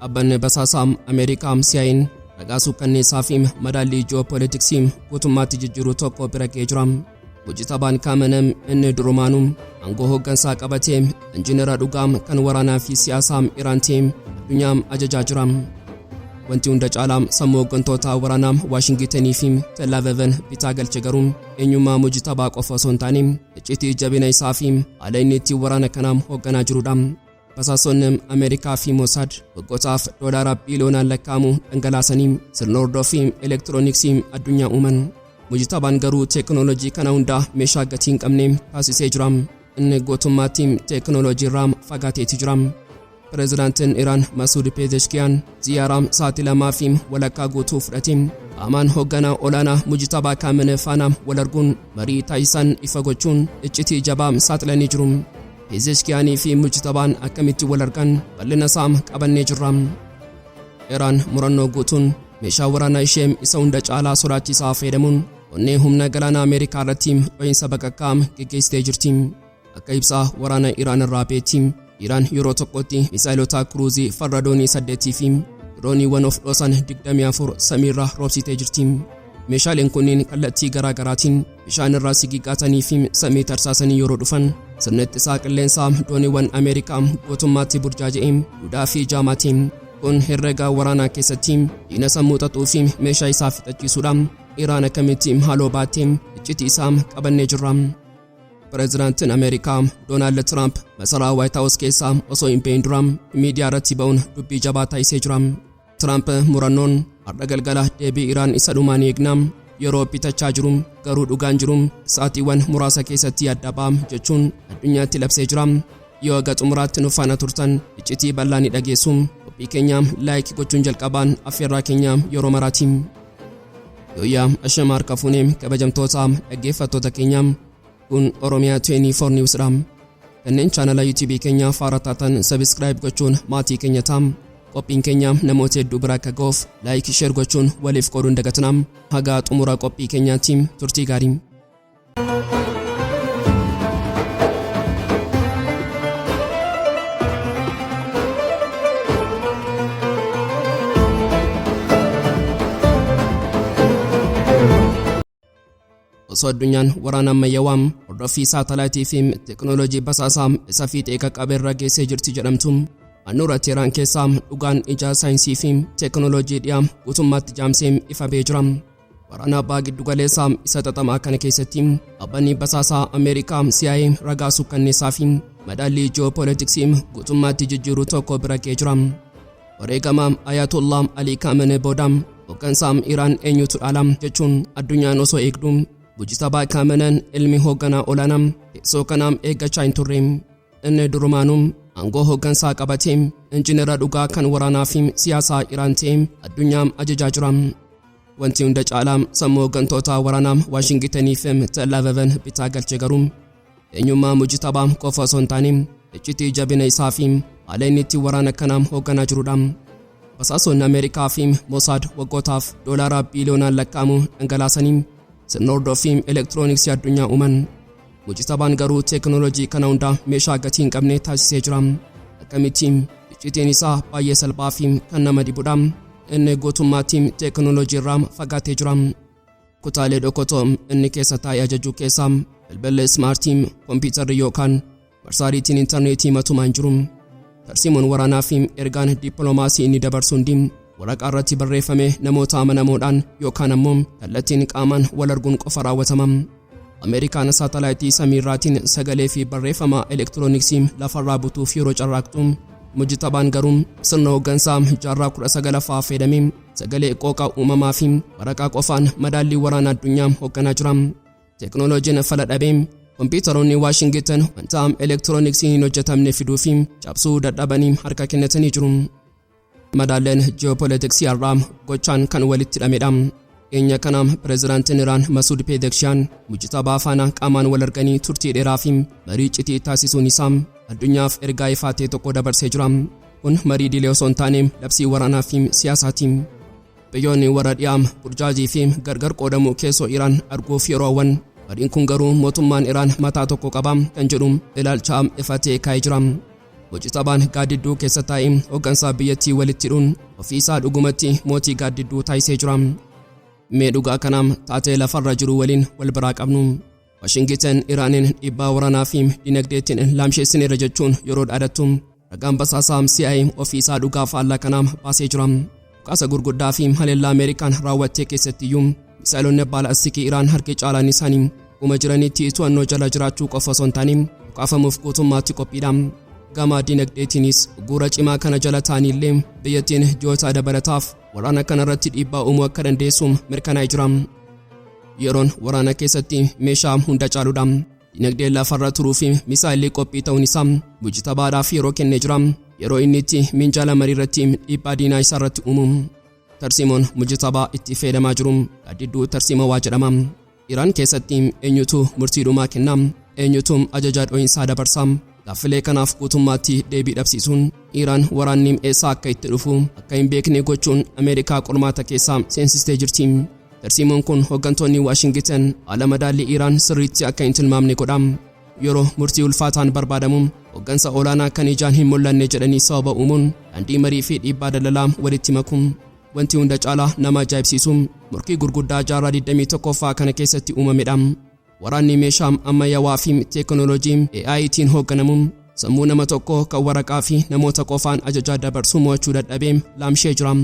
Dhaabbanni Basaasaa Ameerikaa CIA'n ragaa suukkanneessaa fi madaallii jiyoo-poliitiksii guutummaatti jijjiiruu tokko bira ga'ee jira. Mujtabaan Khaamene'ii inni durumaanuu aangoo hooggansaa qabatee injiinera dhugaa kan waraanaa fi siyaasaa Iraan ta'ee addunyaa ajajaa jira. Wanti hunda caalaa sammuu hooggantoota waraanaa Waashingitanii fi Tel Aviivin bitaa galche garuu eenyummaa Mujtabaa qofa osoo hin taane iccitii jabina isaa fi haala inni itti waraana kana hoogganaa jirudha. Basaastonni Ameerikaa fi Moosaad waggootaf doolaara biiliyoonaan lakkaa'amu dhangalaasanii sirna hordoffii elektirooniksii addunyaa uuman. Mujtabaan garuu teekinooloojii kana hunda meeshaa gatii hin qabne taasisee jira. Inni gootummaatti teekinooloojii irraa fagaateeti jira. Pireezidaantiin Iraan Pezeshkian ziyaaraa sa'aatii 2 fi walakkaa guutuu fudhate qaamaan hoogganaa olaanaa Mujtabaa Khaamene'ii faana walarguun marii taasisan ifa gochuun iccitii jabaa saaxilanii jiru. Pezeshkianii fi Mujtabaan akkamitti walargan bal'ina isaa qabannee jirra. Iraan murannoo guutuun meeshaa waraanaa ishee isa hunda caalaa sodaachisaa fayyadamuun onnee humna galaana Ameerikaa irratti dho'iinsa baqaqaa geggeessitee jirti. Akka ibsaa waraana Iraan irraa beetti Iraan yeroo tokkotti misaa'elota kruuzii farra doonii 8 fi dirooniiwwan of dhoosan 24 samiirra roobsitee jirti. Meeshaaleen kunniin kallattii garaa garaatiin bishaan irraa sigigaatanii fi samii tarsaasanii yeroo dhufan sirna ittisaa qilleensaa dooniiwwan Ameerikaa guutummaatti burjaaja'ee duudhaa fi jaamaatiin kun herrega waraanaa keessatti diina sammuu xaxuu fi meeshaa isaa fixachiisuudha. Iraan akkamitti haaloo baattee iccitii isaa qabannee jirra. Pireezidaantiin Ameerikaa Doonaald Tiraamp masaraa Waayit Haawus keessaa osoo hin bahin dura miidiyaa irratti ba'uun dubbii jabaa taasisee jira. Tiraamp murannoon har'a galgala deebii Iraan isa dhumaan eegnaa yeroo bitachaa jiru garuu dhugaan jiru sa'aatiiwwan muraasa keessatti adda ba'a jechuun addunyaatti labsee jira. Yoo aga xumuraatti nu faana turtan iccitii bal'aa ni dhageessu. Qophii keenya laayik gochuun jalqabaan affeerraa keenya yeroo maraati. Yooyaa ashama harka fuunee kabajamtoota dhaggeeffattoota keenya kun Oromia 24 News dha. Kanneen chaanala YouTube keenya faara taatan subscribe gochuun maatii keenya ta'aa. Qophiin keenya namoota hedduu bira akka ga'uuf laayik share gochuun waliif qooduun dagatinaa. Haga xumura qophii keenyaatti turtii gaarii. Osoo addunyaan waraana ammayyaawaa hordoffii saatalaayitii fi teekinooloojii basaasaa isa fiixee qaqqabeerra geessee jirti jedhamtu handhuura Iraan keessaa dhugaan ija saayinsii fi teekinooloojii dhiyaa guutummaatti jaamsee ifa ba'ee jira. Waraana abbaa giddugaleessaa isa xaxamaa kana keessatti dhaabbanni basaasaa Ameerikaa CIA ragaa suukkanneessaa fi madaallii jiyoo-poliitiksii guutummaatti jijjiiruu tokko bira ga'ee jira. Wareegama Ayatollah Ali Khamenei booda hooggansaa Iraan eenyutu dhaala jechuun addunyaan osoo eegdu Mujtabaa Khaamene'ii ilmi hoogganaa olaanaa teessoo kanaa eeggachaa hin turre. Inni durumaanuu aangoo hooggansaa qabatee injiinera dhugaa kan waraanaa fi siyaasaa Iraan ta'ee addunyaa ajajaa jira. Wanti hunda caalaa sammuu hooggantoota waraanaa Waashingitanii fi Tel Aviivin bitaa galche garuu eenyummaa Mujtabaa qofa osoo hin taane iccitii jabina isaa fi haala inni itti waraana kana hoogganaa jirudha. Basaastonni Ameerikaa fi Moosaad waggootaaf doolaara biiliyoonaan lakkaa'amu dhangalaasanii sirna hordoffii elektirooniksii addunyaa uuman. Mujtabaan garuu teekinooloojii kana hunda meeshaa gatii hin qabne taasisee jira. Akkamitti iccitiin isaa baay'ee salphaa fi kan nama dhibudha. Inni guutummaatti teekinooloojii irraa fagaatee jira. Kutaalee dhokotoo inni keessa taa'ee ajajuu keessaa bilbilli smaartii, kompiitarri yookaan marsaariitiin intarneetii matumaa hin jiru. Tarsiimuun waraanaa fi ergaan dippiloomaasii inni dabarsu hundi waraqaa irratti barreeffame namoota amanamoodhaan yookaan ammoo kallattiin qaamaan walarguun qofa raawwatama. Ameerikaan saatalaayitii samiirraatiin sagalee fi barreeffama elektirooniksii lafarraa butuuf yeroo carraaqxu Mujtabaan garuu sirna hooggansaa jaarraa 19ffaa fayyadamee sagalee qooqaa uumamaa fi waraqaa qofaan madaallii waraana addunyaa hoogganaa jira. Teekinooloojiin fala dhabee kompiitaroonni Waashingtan wanta elektirooniksiin hin hojjetamne fiduu fi cabsuu dadhabanii harka kennatanii jiru. Madaalleen jiyoo-poliitiksii har'aa gochaan kan walitti hidhamedha. Enya kana pireezidaantiin Iraan Pezeshkian Mujtabaa faana qaamaan wal arganii turtii dheeraa fi marii iccitii taasisuun isaa addunyaaf ergaa ifaatee tokko dabarsee jira. Kun marii dilee osoo hin taane labsii waraanaa fi siyaasaati. Biyyoonni warra dhiyaa burjaajii fi gargar qoodamuu keessoo Iraan arguuf yeroowwan mariin kun garuu mootummaan Iraan mataa tokko qaba kan jedhu ilaalcha ifatee kaa'ee jira. Mujtabaan gaaddidduu keessa taa'ee hoggansaa biyyattii walitti hidhuun ofiisaa dhugumatti mootii gaaddidduu taasisee jira. Mee dhugaa kanaam taatee lafarra jiru waliin wal biraa qabnu. Washington Iraaniin dhiibbaa waraanaa fi dinagdeetiin laamsheessineera jechuun yeroo dhaadattu ragaan basaasaa CIA ofiisaa dhugaa faallaa kanaam baasee jira. Dhukaasa gurguddaa fi haleellaa Ameerikaan raawwattee keessattiyyuu misaa'elonni baalaastikii Iraan harki caalaan isaanii uma jiranitti to'annoo jala jiraachuu qofa osoo hin taane dhukaafamuuf guutummaatti qophiidha. Gama dinagdeetiinis guura cimaa kana jala ta'anillee biyyattiin ji'oota dabalataaf waraana kanarratti dhiibbaa uumuu akka dandeessu mirkanaa'ee jira. Yeroon waraana keessatti meeshaa hunda caaludha. Dinagdee lafarra turuu fi misaa'elli qophii ta'uun isaa Mujtabaadhaaf yeroo kennee jira. Yeroo inni itti minjaala marii irratti dhiibbaa diinaa isaa irratti uumu. Tarsiimoon Mujtabaa itti fayyadamaa jiru gaaddidduu tarsiima waa jedhama. Iraan keessatti eenyutu murtiidhumaa kenna? Eenyutu ajajaa dho'insaa dabarsa? Gaaffilee kanaaf guutummaatti deebii dhabsiisuun Iraan waraanni eessaa akka itti dhufu akka hin beekne gochuun Ameerikaa qormaata keessaa seensistee jirti. Tarsiimoon kun hoggantoonni Washington haala madaallii Iraan sirriitti akka hin tilmaamne godha. Yeroo murtii ulfaataan barbaadamu hoggansa olaanaa kan ijaan hin mul'anne jedhanii sababa uumuun daandii marii fi dhiibbaa daldalaa walitti maku. Wanti hunda caalaa nama ajaa'ibsiisu morkii gurguddaa jaarraa 21ffaa kana keessatti uumamedha. Waraanni meeshaa ammayyaawaa fi teekinooloojii AI'tiin hoogganamu sammuu nama tokko kan waraqaa fi namoota qofaan ajajaa dabarsuu mo'achuu dadhabee laamshee jira.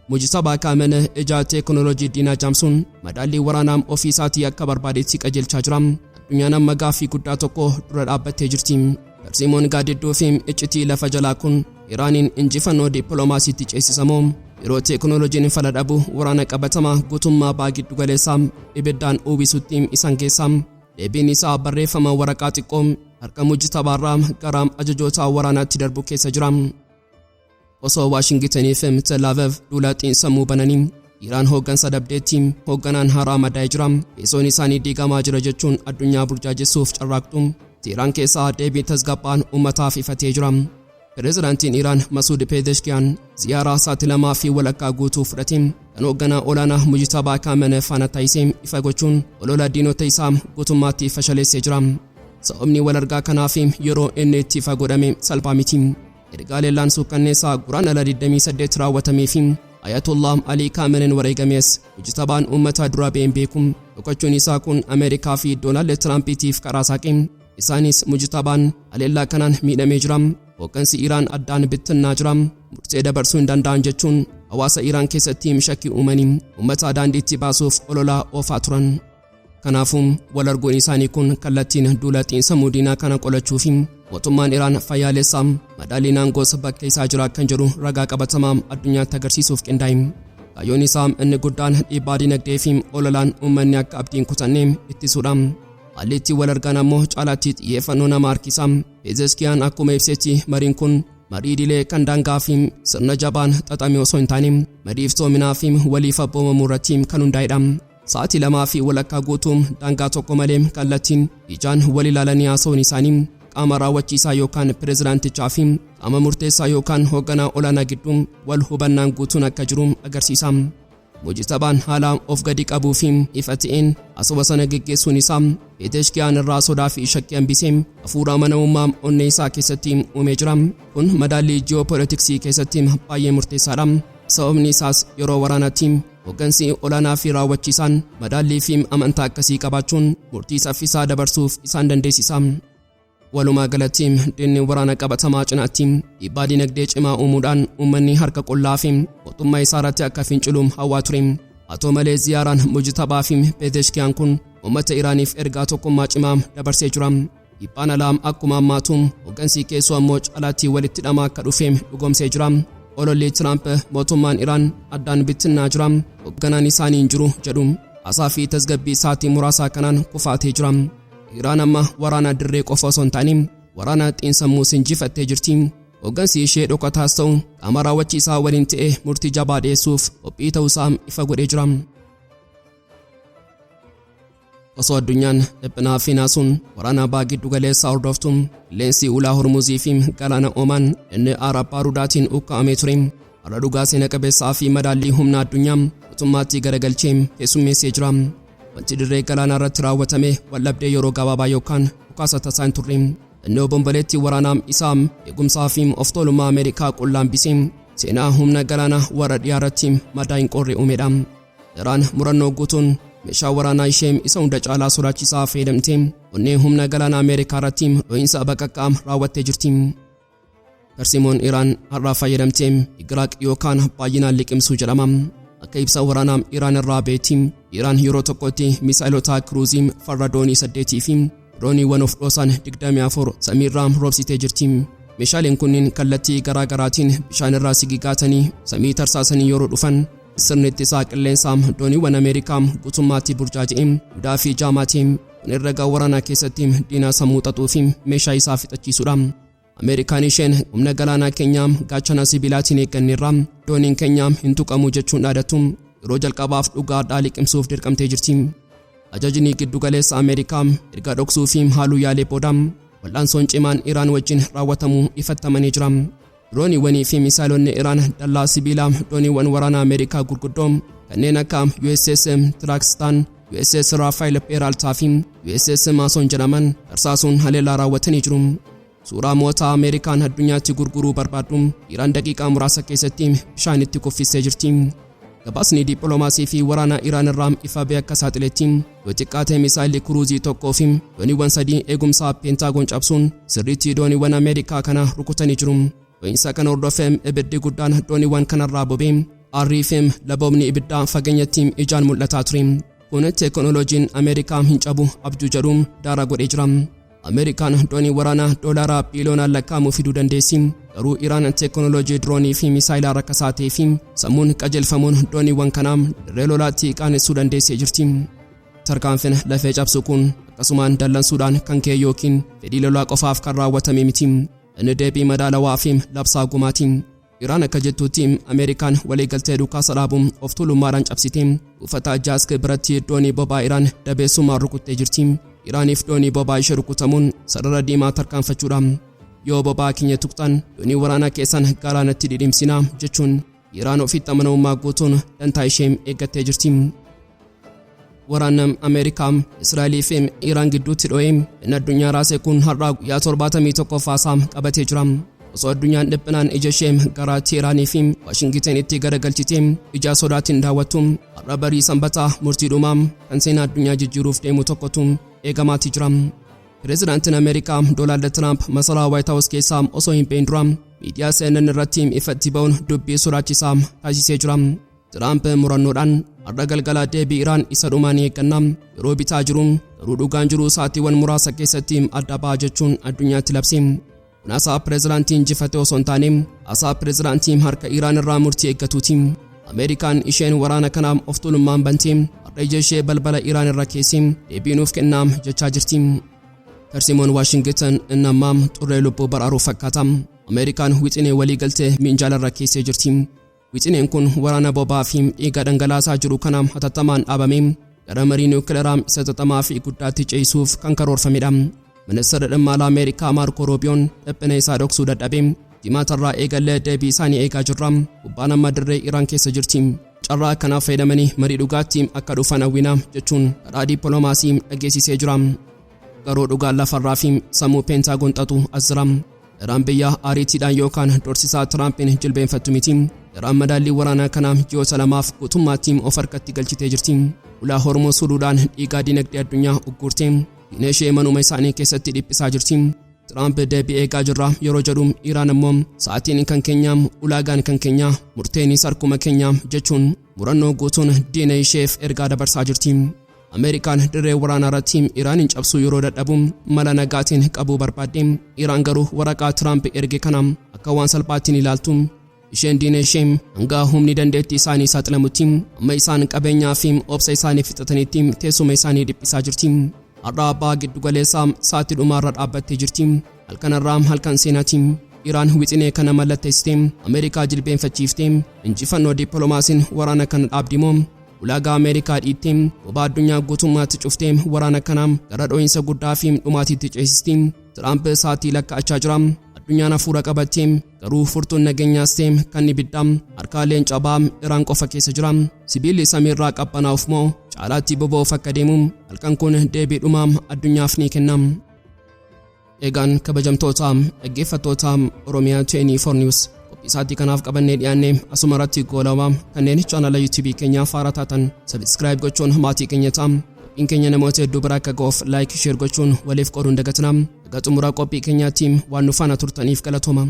Mujtabaa Khaamene'ii ija teekinooloojii diinaa jaamsuun madaallii waraanaa ofiisaatii akka barbaadetti qajeelchaa jira. Addunyaan amma gaaffii guddaa tokko dura dhaabbattee jirti. Tarsiimoon gaaddidduu fi iccitii lafa jalaa kun Iraaniin injifannoo dippiloomaasiitti ceesisamoo yeroo teekinooloojiin fala dhabu waraana qabatamaa guutummaa baa giddu galeessaa ibiddaan uwwisutti isaan geessa. Deebiin isaa barreeffama waraqaa xiqqoo harka Mujtabaarraa gara ajajoota waraanaatti darbu keessa jira. Osoo Washingtonii fi Tel Aviv duula xiinsammuu bananii Iraan hoggansa dabdeetti hogganaan Har'a madaa'ee jira. Keessoon isaanii diigamaa jira jechuun addunyaa burjaajessuuf carraaqxu. Iraan keessaa deebii tasgabbaa'aan uummataaf ifatee jira. Pireezidaantiin Iraan Masuud Pezeshkian ziyaaraa sa'aatii 2 fi walakkaa guutuu fudhate kan hoogganaa olaanaa Mujtabaa Khaamene'ii faana taasisee ifa gochuun olola diinota isaa guutummaatti fashaleessee jira. Sababni walargaa kanaaf yeroo inni itti ifa godhame salphaa miti. Ergaalee laansuu kanneessaa guraandhala 28 raawwatamee fi Ayatollah Ali Khamene'ii wareegames Mujtabaan uummata dura ba'een beeku. Dhokachuun isaa kun Ameerikaa fi Doonaald Tiraampiitiif karaa saaqe. Isaanis Mujtabaan haleellaa kanaan miidhamee jira. Hoggansi Iraan addaan bittinnaa jira. Murtee dabarsuu hin danda'an jechuun hawaasa Iraan keessatti shakkii uumanii uummata daandiitti baasuuf ololaa oofaa turan. Kanaafuu walarguun isaanii kun kallattiin duula xiinsammuu diinaa kana qolachuuf mootummaan Iraan fayyaalessaa madaaliin aangoos bakka isaa jira kan jedhu ragaa qabatamaa addunyaatti agarsiisuuf qindaa'e. Kaayyoon isaa inni guddaan dhiibbaa dinagdee fi ololaan uummanni akka abdiin kutanne ittisuudha. Haalli itti walargan ammoo caalaatti xiyyeeffannoo nama harkisa. Pezeshkian akkuma ibsetti mariin kun marii idilee kan daangaa fi sirna jabaan xaxame osoo hin taane marii iftoominaa fi waliif abboomamuu irratti kan hundaa'edha. Sa'aatii 2 fi walakkaa guutuu daangaa tokko malee kallattiin ijaan wal ilaalanii haasa'uun isaanii qaama raawwachiisaa yookaan pireezidaantichaa fi qaama murteessaa yookaan hoogganaa olaanaa gidduu wal hubannaan guutuun akka jiru agarsiisa. Mujtabaan haala of gadi qabuu fi ifa ta'een asooba sana geggeessuun isaa Pezeshkian irraa sodaa fi shakkii hambisee hafuura amanamummaa onnee isaa keessatti uumee jira. Kun madaallii jiyoo-poliitiksii keessatti baay'ee murteessaadha. Sababni isaas yeroo waraanaatti hoggansi olaanaa fi raawwachiisaan madaallii fi amantaa akkasii qabaachuun murtii saffisaa dabarsuuf isaan dandeessisa. Walumaa galatti diinni waraana qabatamaa cinaatti dhiibbaa dinagdee cimaa uumuudhaan uummanni harka qullaa fi mootummaa isaa irratti akka finciluun hawwaa ture. Haa ta'u malee ziyaaraan Mujtabaa fi Pezeshkian kun uummata Iraaniif ergaa tokkummaa cimaa dabarsee jira. Dhiibbaan alaa akkuma ammaatu hoggansi keessoo ammoo caalaatti walitti hidhamaa akka dhufe dhugoomsee jira. Ololli Tiraamp mootummaan Iraan addaan bittinnaa jira. Hoogganaan isaanii hin jiru jedhu haasaa fi tasgabbii sa'aatii muraasaa kanaan kufaatee jira. Iraan amma waraana dirree qofa osoo hin taane waraana xiinsammuu injifattee jirti. Hoggansi ishee dhokataas ta'u qaama raawwachiisaa waliin ta'ee murtii jabaa dhiyeessuuf qophii ta'uusaa ifa godhee jira. Osoo addunyaan dhiphinaa fi naasuun waraana baa giddu galeessaa hordoftu qilleensi ulaa Hormuzii fi galaana Oomaan inni Arabaa Rudaatiin ukkaamee ture. Har'a dhugaa seena qabeessaa fi madaallii humna addunyaa mootummaatti garagalchee keessummeessee jira. Wanti dirree galaanaa irratti raawwatame wallabdee yeroo gabaabaa yookaan dhukaasa tasaa hin turre. Inni bombaleetti waraanaa isaa eegumsaa fi of tuulummaa Ameerikaa qullaambisee seenaa humna galaanaa warra dhiyaarratti madaa hin qorre uumedha. Iraan murannoo guutuun meeshaa waraanaa ishee isa hunda caalaa sodaachisaa fayyadamtee onnee humna galaanaa Ameerikaa irratti dho'iinsa baqaqqaa raawwattee jirti. Tarsiimoon Iraan har'a fayyadamtee Iraaq yookaan baay'inaan liqimsuu jedhama. Akka ibsa waraanaa Iraan irraa beetti Iraan yeroo tokkotti misaa'ilota kiruuzii farra doonii 8 fi dirooniiwwan of dhoosan 24 samiirraa roobsitee jirti. Meeshaaleen kunniin kallattii garaa garaatiin bishaan irraa sigigaatanii samii tarsaasanii yeroo dhufan sirni ittisaa qilleensaa dooniiwwan Ameerikaa guutummaatti burjaaja'ee mudaa fi jaamaatiin erga waraanaa keessatti diinaa sammuu xaxuu fi meeshaa isaa fixachiisuudha. Ameerikaan isheen humna galaanaa keenyaa gaachana sibiilaatiin eegganneerra dooniin keenyaa hin tuqamu jechuun dhaadatu yeroo jalqabaaf dhugaa liqimsuuf dirqamtee jirti. Ajajni giddugaleessa Ameerikaa erga dhoksuu fi haaluu yaalee booda wal'aansoon cimaan Iraan wajjin raawwatamu ifattamanii jira. Dirooniiwwanii fi misaa'ilonni Iraan dallaa sibiilaa dooniiwwan waraanaa Ameerikaa gurguddoo kanneen akka USS Tirakstaan, USS Rafael Peraltaa fi USS Mason jedhaman tarsaasuun haleellaa raawwatanii jiru. Suuraa moota Ameerikaan addunyaatti gurguruu barbaaddu Iraan daqiiqaa muraasa keessatti bishaan itti kuffisee jirti. Gabaasni dippiloomaasii fi waraana Iraan irraa ifa ba'e akka saaxiletti yoo xiqqaate misaa'illi kiruuzii tokkoo fi dooniiwwan 3 eegumsaa Pentiigoon cabsuun sirriitti dooniiwwan Ameerikaa kana rukutanii jiru. Dho'iinsa kana hordofee ibiddi guddaan dooniiwwan kanarraa boba'e aarrii fi laboobni ibiddaa fageenyatti ijaan mul'ataa ture. Kun teekinooloojiin Ameerikaa hin cabu abjuu jedhu daara godhee jira. Ameerikaan doonii waraanaa doolaara biiliyoonaan lakkaa'amu fiduu dandeessi. Garuu Iraan teekinooloojii diroonii fi misaa'ilaa rakkasaa ta'ee fi sammuun qajeelfamuun dooniiwwan kanaa dirree lolaatti qaanessuu dandeessee jirti. Tarkaanfiin lafee cabsu kun akkasumaan dallansuudhaan kan ka'e yookiin fedhii lolaa qofaaf kan raawwatame miti. Inni deebii madaalawaa fi labsaa gumaati. Iraan akka jettutti Ameerikaan waliigaltee dhukaasa dhaabuun of tuulummaadhaan cabsitee buufata Jaask biratti doonii boba'aa Iraan dabeessumaan rukuttee jirti. Iraaniif doonii boba'aa ishee rukutamuun sarara diimaa tarkaanfachuudha. Yoo boba'aa keenya tuqxan doonii waraanaa keessan galaanatti dhidhimsinaa jechuun Iraan ofitti amanamummaa guutuun dantaa ishee eeggattee jirti. Waraanni Ameerikaa, Israa'elii fi Iraan gidduutti dho'ee inni addunyaa raasee kun har'a guyyaa 71ffaasaa qabatee jira. Osoo addunyaan dhiphinaan ija ishee gara Teeraanii fi Waashingitanitti garagalchitee ija sodaatiin daawwattu har'a barii Sanbata murtiidhumaa kan seenaa addunyaa jijjiiruuf deemu tokkotu eegamaatti jira. Pireezidaantiin Ameerikaa Doonaald Tiraamp masaraa Waayit Haawus keessaa osoo hin beekin dura miidiyaa CNN irratti ifatti ba'uun dubbii sodaachisaa taasisee jira. Tiraamp murannoodhaan har'a galgala deebii Iraan isa dhumaa ni eegganna yeroo bitaa jiru garuu dhugaan jiru sa'aatiiwwan muraasa keessatti adda ba'a jechuun addunyaatti labse. Kun haasaa pireezidaantiin injifatee osoo hin taane haasaa pireezidaantiin harka Iraan irraa murtii eeggatuuti. Ameerikaan isheen waraana kanaaf of tuulummaan bantee har'a ija ishee balbala Iraan irra keessee deebii nuuf kennaa jechaa jirti. Tarsiimoon Waashingtan inni ammaa xurree lubbuu baraaruuf fakkaata. Ameerikaan wixinee waliigaltee minjaala irra keessee jirti. Wixineen kun waraana boba'aa fi dhiiga dhangalaasaa jiru kana hatattamaan dhaabamee gara marii niwukileeraa isa xaxamaa fi guddaatti ceesisuuf kan karoorfamedha. Ministeerri dhimma alaa Ameerikaa Maarko Roobiyoon dhiphina isaa dhoksuu dadhabee Jimaatarraa eegallee deebii isaanii eegaa jirra. Kubbaan amma dirree Iraan keessa jirti. Carraa kanaaf fayyadamanii marii dhugaatti akka dhufan hawwina jechuun karaa dippiloomaasii dhageessisee jira. Garuu dhugaan lafarraa fi sammuu Pentiigoon xaxu as jira. Iraan biyya ariitiidhaan yookaan dorsisaa Tiraampiin jilbeenfattu miti. Iraan madaallii waraanaa kana ji'oota lamaaf guutummaatti of harkatti galchitee jirti. Ulaa Hormuuz suluudhaan dhiigaa dinagdee addunyaa uggurtee diina ishee manuma isaanii keessatti dhiphisaa jirti. Tiraamp deebii eegaa jirra yeroo jedhu Iraan immoo sa'aatiin kan keenya ulaagaan kan keenya murteenis harkuma keenya jechuun murannoo guutuun diina isheef ergaa dabarsaa jirti. Ameerikaan dirree waraanaa irratti Iraanin cabsuu yeroo dadhabu mala nagaatiin qabuu barbaadde. Iraan garuu waraqaa Tiraamp erge kana akka waan salphaatti ilaaltu. Isheen diina ishee hanga humni dandeettii isaanii saaxilamutti amma isaan qabeenyaa fi obsa isaanii fixatanitti teessuma isaanii dhiphisaa jirti. Har'a abbaa giddugaleessaa sa'aatii dhumaarra dhaabbattee jirti. Halkanarraa halkan seenaati. Iraan wixinee kana mallatteessitee Ameerikaa jilbeenfachiiftee injifannoo dippiloomaasiin waraana kana dhaabdimoo ulaagaa Ameerikaa dhiittee bobaa addunyaa guutummaatti cuftee waraana kana gara dho'iinsa guddaa fi dhumaatiitti ceesisti. Tiraamp sa'aatii lakkaa'achaa jira. Addunyaan hafuura qabattee garuu furtuun nageenyaas ta'e kan ibiddaa harkaaleen cabaa Iraan qofa keessa jira. Sibiilli samiirraa qabbanaa'uuf moo caalaatti boba'uuf akka deemu halkan kun deebii dhumaa addunyaaf ni kenna. Eegaan kabajamtoota dhaggeeffattoota Oromiyaa 24 News isaatii kanaaf qabannee dhiyaannee asuma irratti goolawaa kanneen chaanala YouTube keenya haaraa taatan subscribe gochuun maatii keenya ta'aa qophiin keenya namoota hedduu bira akka ga'uuf like share gochuun waliif qooduun dagatinaa. Xumuraa qophii keenyaatiin waan nu faana turtaniif galatooma.